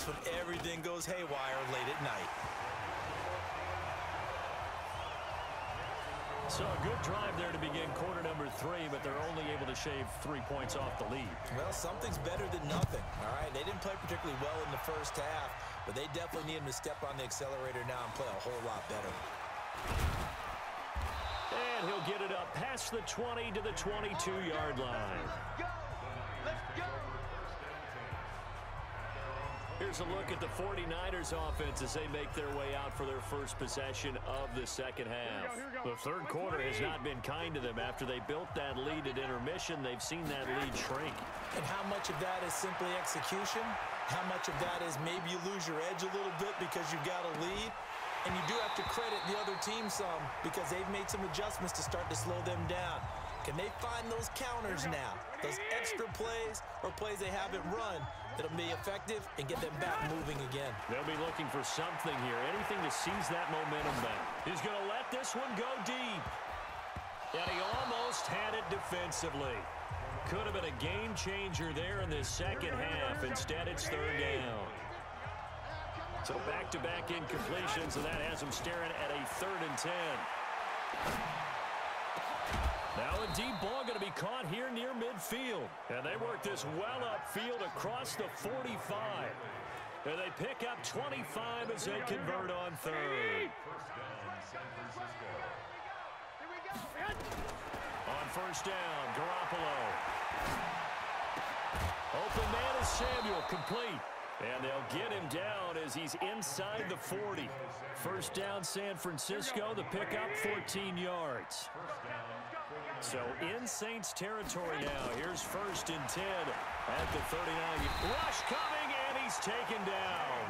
that's when everything goes haywire late at night. So a good drive there to begin quarter number 3, but they're only able to shave 3 points off the lead. Well, something's better than nothing, all right? They didn't play particularly well in the first half, but they definitely need him to step on the accelerator now and play a whole lot better. And he'll get it up past the 20 to the 22-yard line. Let's go! Here's a look at the 49ers offense as they make their way out for their first possession of the second half. The third quarter has not been kind to them. After they built that lead at intermission, they've seen that lead shrink. And how much of that is simply execution? How much of that is maybe you lose your edge a little bit because you've got a lead? And you do have to credit the other team some because they've made some adjustments to start to slow them down. Can they find those counters now, those extra plays or plays they haven't run that'll be effective and get them back moving again? They'll be looking for something here, anything to seize that momentum back. He's going to let this one go deep. And he almost had it defensively. Could have been a game changer there in this second half. Instead, it's third down. So back-to-back incompletions, and that has him staring at a 3rd and 10. Now a deep ball going to be caught here near midfield. And they work this well upfield across the 45. And they pick up 25 as they convert on 3rd. On 1st down, Garoppolo. Open man is Samuel, complete. And they'll get him down as he's inside the 40. 1st down, San Francisco. The pickup, 14 yards. So in Saints territory now. Here's 1st and 10 at the 39. Rush coming, and he's taken down.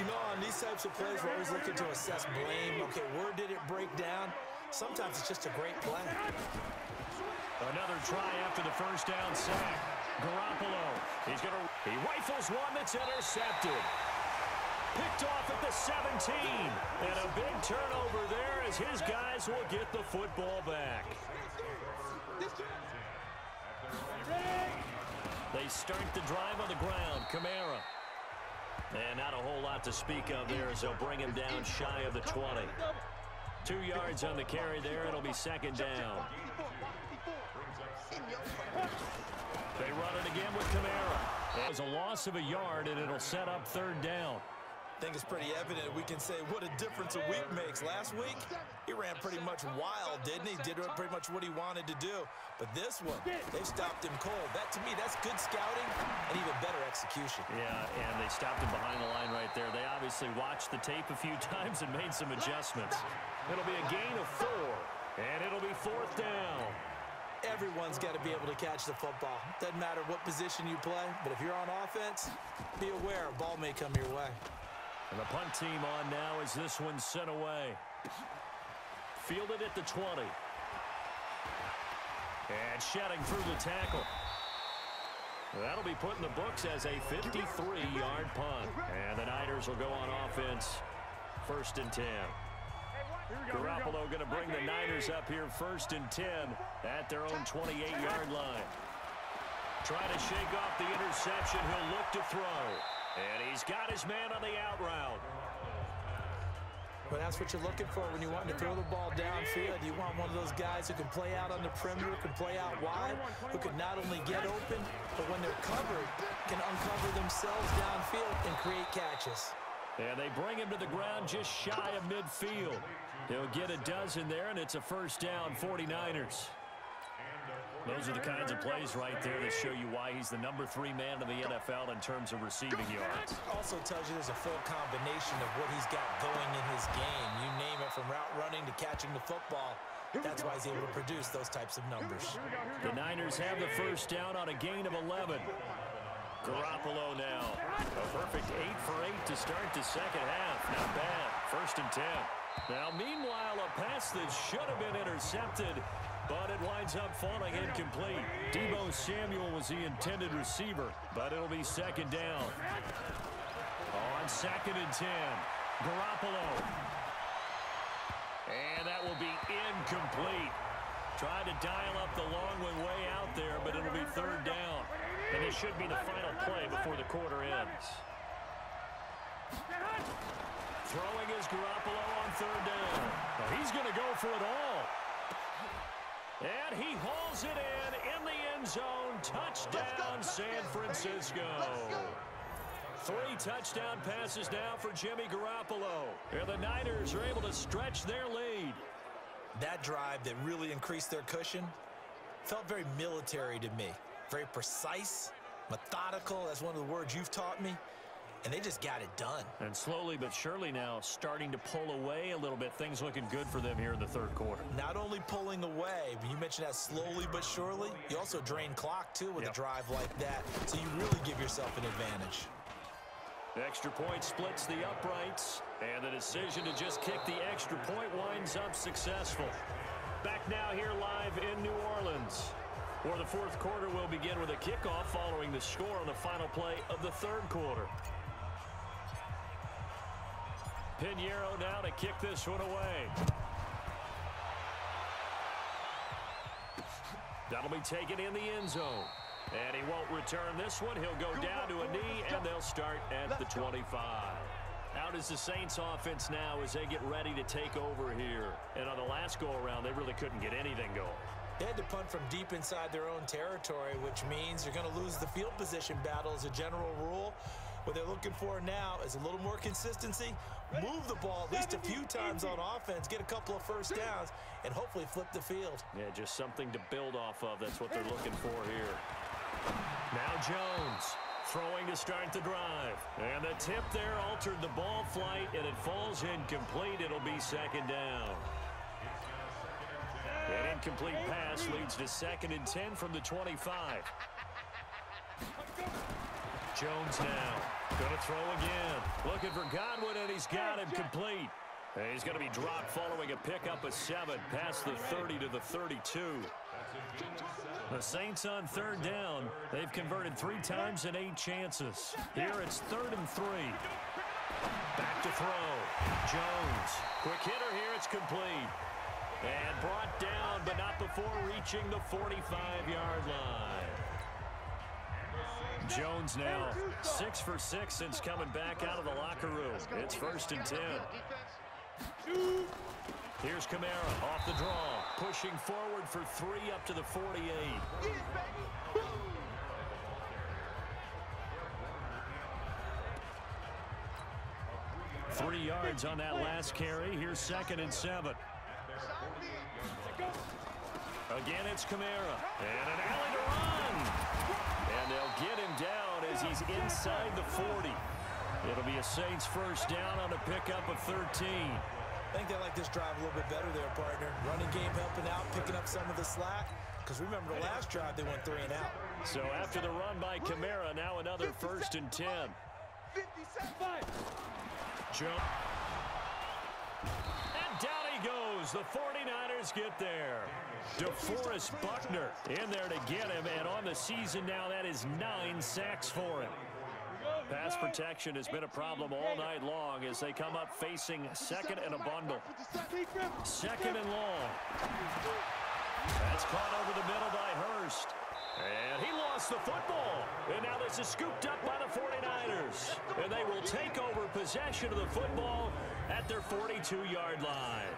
You know, on these types of plays, we're always looking to assess blame. Okay, where did it break down? Sometimes it's just a great play. Another try after the 1st down sack. Garoppolo, he rifles one that's intercepted. Picked off at the 17. And a big turnover there as his guys will get the football back. They start the drive on the ground. Kamara. And not a whole lot to speak of there as they'll bring him down shy of the 20. 2 yards on the carry there. It'll be 2nd down. They run it again with Kamara. It was a loss of a yard, and it'll set up 3rd down. I think it's pretty evident we can say what a difference a week makes. Last week, he ran pretty much wild, didn't he? Did pretty much what he wanted to do. But this one, they've stopped him cold. That, to me, that's good scouting and even better execution. Yeah, and they stopped him behind the line right there. They obviously watched the tape a few times and made some adjustments. It'll be a gain of 4, and it'll be 4th down. Everyone's got to be able to catch the football. Doesn't matter what position you play, but if you're on offense, be aware a ball may come your way. And the punt team on now as this one's sent away. Fielded at the 20. And shedding through the tackle. That'll be put in the books as a 53-yard punt. And the Niners will go on offense. 1st and 10. Garoppolo going to bring the Niners up here 1st and 10 at their own 28-yard line. Trying to shake off the interception. He'll look to throw. And he's got his man on the out route. But that's what you're looking for when you want to throw the ball downfield. You want one of those guys who can play out on the perimeter, can play out wide, who can not only get open, but when they're covered, can uncover themselves downfield and create catches. And they bring him to the ground just shy of midfield. He'll get a dozen there, and it's a 1st down, 49ers. Those are the kinds of plays right there that show you why he's the number 3 man in the NFL in terms of receiving yards. Also tells you there's a full combination of what he's got going in his game. You name it, from route running to catching the football. That's why he's able to produce those types of numbers. The Niners have the 1st down on a gain of 11. Garoppolo now. A perfect 8 for 8 to start the second half. Not bad. 1st and 10. Now, meanwhile, a pass that should have been intercepted, but it winds up falling incomplete. Deebo Samuel was the intended receiver, but it'll be 2nd down. On 2nd and 10, Garoppolo. And that will be incomplete. Tried to dial up the long one way out there, but it'll be 3rd down. And this should be the final play before the quarter ends. Throwing is Garoppolo on third down. Well, he's going to go for it all. And he hauls it in the end zone. Touchdown, San Francisco. 3 touchdown passes now for Jimmy Garoppolo. And the Niners are able to stretch their lead. That drive that really increased their cushion felt very military to me. Very precise, methodical. That's one of the words you've taught me. And they just got it done. And slowly but surely now starting to pull away a little bit. Things looking good for them here in the third quarter. Not only pulling away, but you mentioned that slowly but surely. You also drain clock, too, with a drive like that. So you really give yourself an advantage. Extra point splits the uprights. And the decision to just kick the extra point winds up successful. Back now here live in New Orleans. For the fourth quarter, we'll begin with a kickoff following the score on the final play of the third quarter. Pinheiro now to kick this one away. That'll be taken in the end zone. And he won't return this one. He'll go down to a knee, and they'll start at the 25. Out is the Saints offense now as they get ready to take over here. And on the last go-around, they really couldn't get anything going. They had to punt from deep inside their own territory, which means you're going to lose the field position battle as a general rule. What they're looking for now is a little more consistency, move the ball at least a few times on offense, get a couple of first downs, and hopefully flip the field. Yeah, just something to build off of. That's what they're looking for here. Now Jones throwing to start the drive. And the tip there altered the ball flight, and it falls incomplete. It'll be second down. An incomplete pass leads to 2nd and 10 from the 25. Jones now going to throw again. Looking for Godwin, and he's got him complete. And he's going to be dropped following a pickup of 7 past the 30 to the 32. The Saints on third down. They've converted 3 times in 8 chances. Here it's 3rd and 3. Back to throw. Jones. Quick hitter here. It's complete. And brought down, but not before reaching the 45-yard line. Jones now 6 for 6 since coming back out of the locker room. It's 1st and 10. Here's Kamara off the draw, pushing forward for 3 up to the 48. 3 yards on that last carry. Here's 2nd and 7. Again, it's Kamara. And an alley to run. And they'll get him down as he's inside the 40. It'll be a Saints first down on a pickup of 13. I think they like this drive a little bit better there, partner. Running game helping out, picking up some of the slack. Because remember, the last drive, they went 3 and out. So after the run by Kamara, now another 1st and 10. Jump. And down he goes. The 49ers get there. DeForest Buckner in there to get him. And on the season now, that is 9 sacks for him. Pass protection has been a problem all night long as they come up facing 2nd and a bundle. 2nd and long. That's caught over the middle by Hurst. And he lost the football. And now this is scooped up by the 49ers. And they will take over possession of the football at their 42-yard line.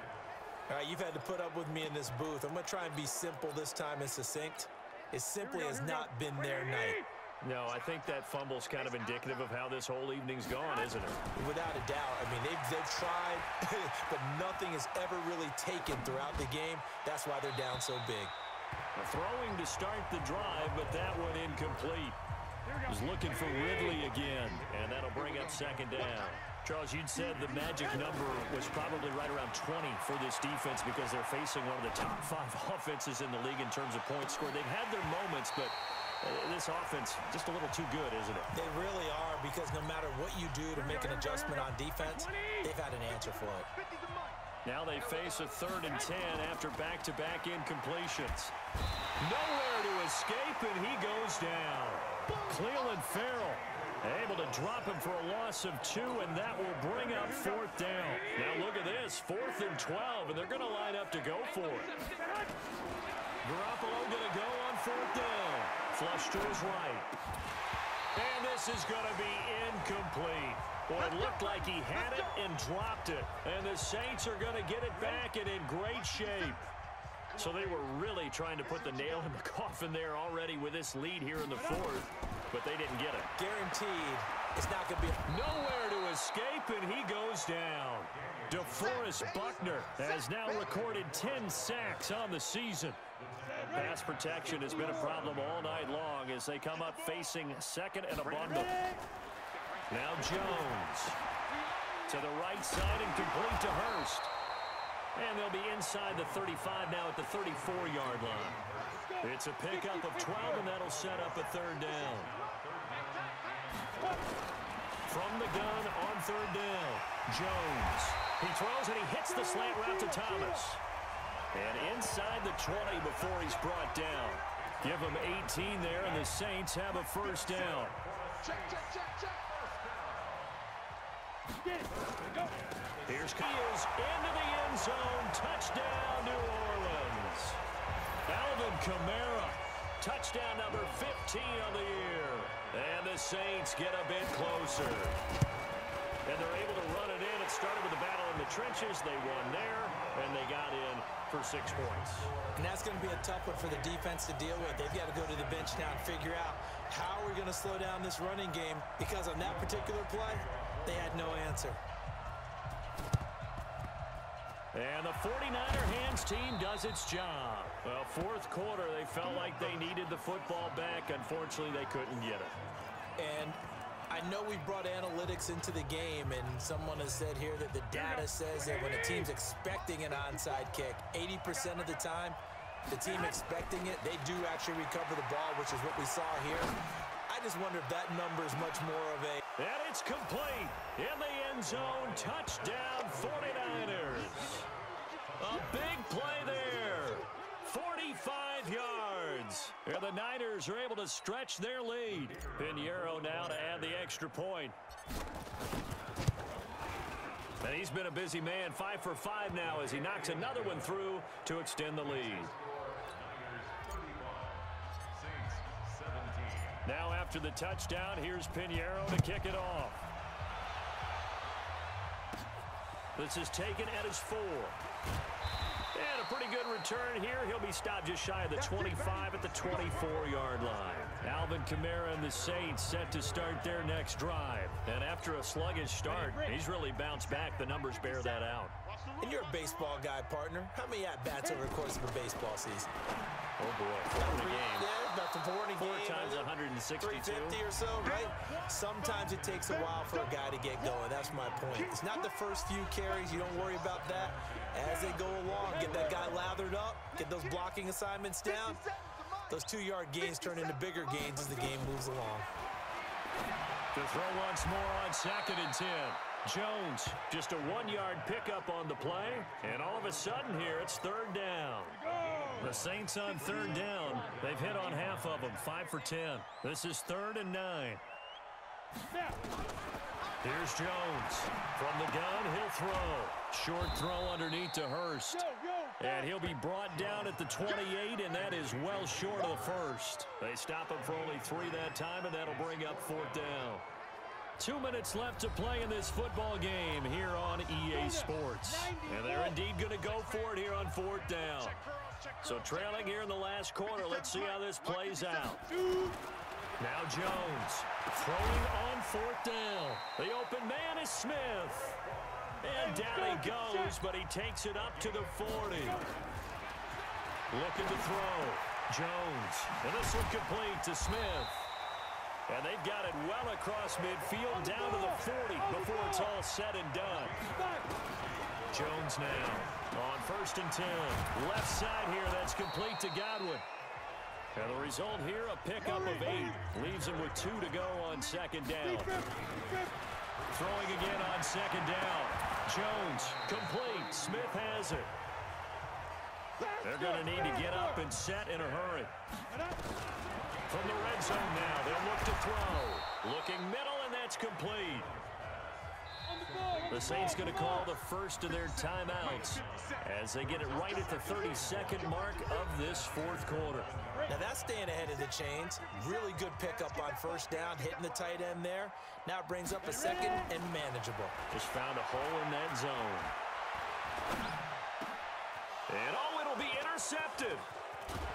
All right, you've had to put up with me in this booth. I'm going to try and be simple this time and succinct. It simply has not been their night. No, I think that fumble's kind of indicative of how this whole evening's gone, isn't it? Without a doubt. I mean, they've tried, but nothing has ever really taken throughout the game. That's why they're down so big. Throwing to start the drive, but that one incomplete. He's looking for Ridley again, and that'll bring up 2nd down. Charles, you'd said the magic number was probably right around 20 for this defense because they're facing one of the top 5 offenses in the league in terms of points scored. They've had their moments, but this offense just a little too good, isn't it? They really are, because no matter what you do to make an adjustment on defense, they've had an answer for it. Now they face a 3rd and 10 after back-to-back incompletions. Nowhere to escape, and he goes down. Clelin Ferrell able to drop him for a loss of 2, and that will bring up 4th down. Now look at this, 4th and 12, and they're going to line up to go for it. Garoppolo going to go on 4th down. flush to his right. And this is going to be incomplete. Well, it looked like he had it and dropped it. And the Saints are going to get it back and in great shape. So they were really trying to put the nail in the coffin there already with this lead here in the fourth, but they didn't get it. Guaranteed it's not going to be nowhere to escape, and he goes down. DeForest Buckner has now recorded 10 sacks on the season. Pass protection has been a problem all night long as they come up facing second and a bundle. Now Jones to the right side and complete to Hurst. And they'll be inside the 35 now at the 34-yard line. It's a pickup of 12, and that'll set up a third down. From the gun on third down, Jones. He throws and he hits the slant route to Thomas. And inside the 20 before he's brought down. Give him 18 there, and the Saints have a first down. Here's Keels into the end zone. Touchdown, New Orleans. Alvin Kamara. Touchdown number 15 on the year. And the Saints get a bit closer. And they're able to run it in. It started with a battle in the trenches. They won there, and they got in for 6 points. And that's going to be a tough one for the defense to deal with. They've got to go to the bench now and figure out how we're going to slow down this running game, because on that particular play, they had no answer. And the 49er hands team does its job. Well, fourth quarter, they felt like they needed the football back. Unfortunately, they couldn't get it. And I know we brought analytics into the game, and someone has said here that the data says that when a team's expecting an onside kick, 80% of the time, the team expecting it, they do actually recover the ball, which is what we saw here. I just wonder if that number is much more of a... And it's complete. In the end zone, touchdown 49ers. A big play there. 45 yards. And the Niners are able to stretch their lead. Pinheiro now to add the extra point. And he's been a busy man, 5 for 5 now as he knocks another one through to extend the lead. Now after the touchdown, here's Pinheiro to kick it off. This is taken at his 4. And a pretty good return here. He'll be stopped just shy of the 25 at the 24-yard line. Alvin Kamara and the Saints set to start their next drive. And after a sluggish start, he's really bounced back. The numbers bear that out. And you're a baseball guy, partner. How many at-bats over the course of a baseball season? Oh, boy. 4 in a game. Yeah, about 4 in a game. 4 times 162. 350 or so, right? Sometimes it takes a while for a guy to get going. That's my point. It's not the first few carries. You don't worry about that. As they go along, get that guy lathered up, get those blocking assignments down. Those 2-yard gains turn into bigger gains as the game moves along. To throw once more on 2nd and 10. Jones, just a 1-yard pickup on the play, and all of a sudden here, it's 3rd down. The Saints on 3rd down. They've hit on half of them, 5 for 10. This is 3rd and 9. Here's Jones. From the gun, he'll throw. Short throw underneath to Hurst. And he'll be brought down at the 28, and that is well short of the first. They stop him for only 3 that time, and that'll bring up 4th down. 2 minutes left to play in this football game here on EA Sports. And they're indeed going to go for it here on 4th down. So trailing here in the last quarter, let's see how this plays out. Now Jones throwing on 4th down. The open man is Smith. And down he goes, but he takes it up to the 40. Looking to throw. Jones. And this one complete to Smith. And they've got it well across midfield down to the 40 before it's all said and done. Jones now on 1st and 10. Left side here, that's complete to Godwin. And the result here, a pickup of 8. Leaves him with 2 to go on 2nd down. Throwing again on 2nd down. Jones, complete. Smith has it. They're going to need to get up and set in a hurry. From the red zone now, they'll look to throw. Looking middle, and that's complete. The Saints going to call the first of their timeouts as they get it right at the 32nd mark of this fourth quarter. Now that's staying ahead of the chains. Really good pickup on first down, hitting the tight end there. Now it brings up a second and manageable. Just found a hole in that zone. And it'll be intercepted.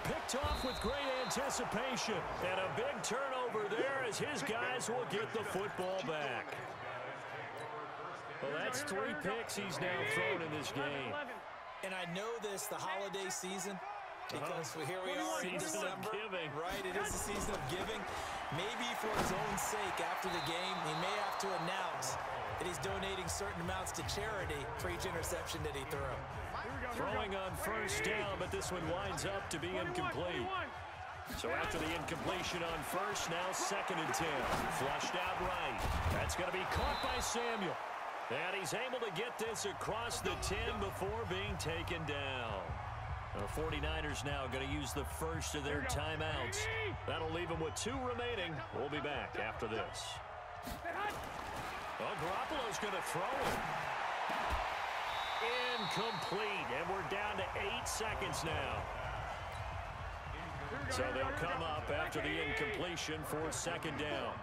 Picked off with great anticipation. And a big turnover there as his guys will get the football back. Well, that's 3 picks he's now thrown in this game. And I know this, the holiday season, because here we are in December. Right, it is the season of giving. Maybe for his own sake after the game, he may have to announce that he's donating certain amounts to charity for each interception that he threw. Throwing on first down, but this one winds up to be incomplete. So after the incompletion on first, now 2nd and 10. Flushed out right. That's going to be caught by Samuel. And he's able to get this across the 10 before being taken down. The 49ers now going to use the first of their timeouts. That'll leave them with 2 remaining. We'll be back after this. Well, Garoppolo's going to throw it. Incomplete, and we're down to 8 seconds now. So they'll come up after the incompletion for 2nd down.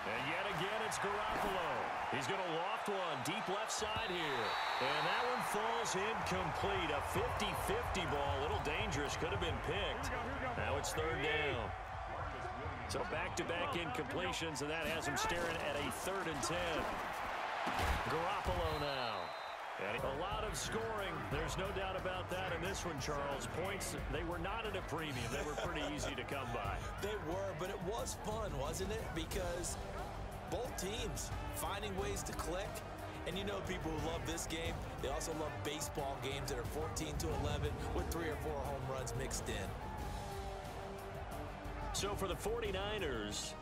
And yet again, it's Garoppolo. He's going to loft one deep left side here. And that one falls incomplete. A 50-50 ball. A little dangerous. Could have been picked. Now it's 3rd down. So back-to-back incompletions, and that has him staring at a 3rd and 10. Garoppolo now. And a lot of scoring. There's no doubt about that in this one, Charles. Points, they were not at a premium. They were pretty easy to come by. They were, but it was fun, wasn't it? Because both teams finding ways to click. And you know people who love this game, they also love baseball games that are 14-11 with 3 or 4 home runs mixed in. So for the 49ers,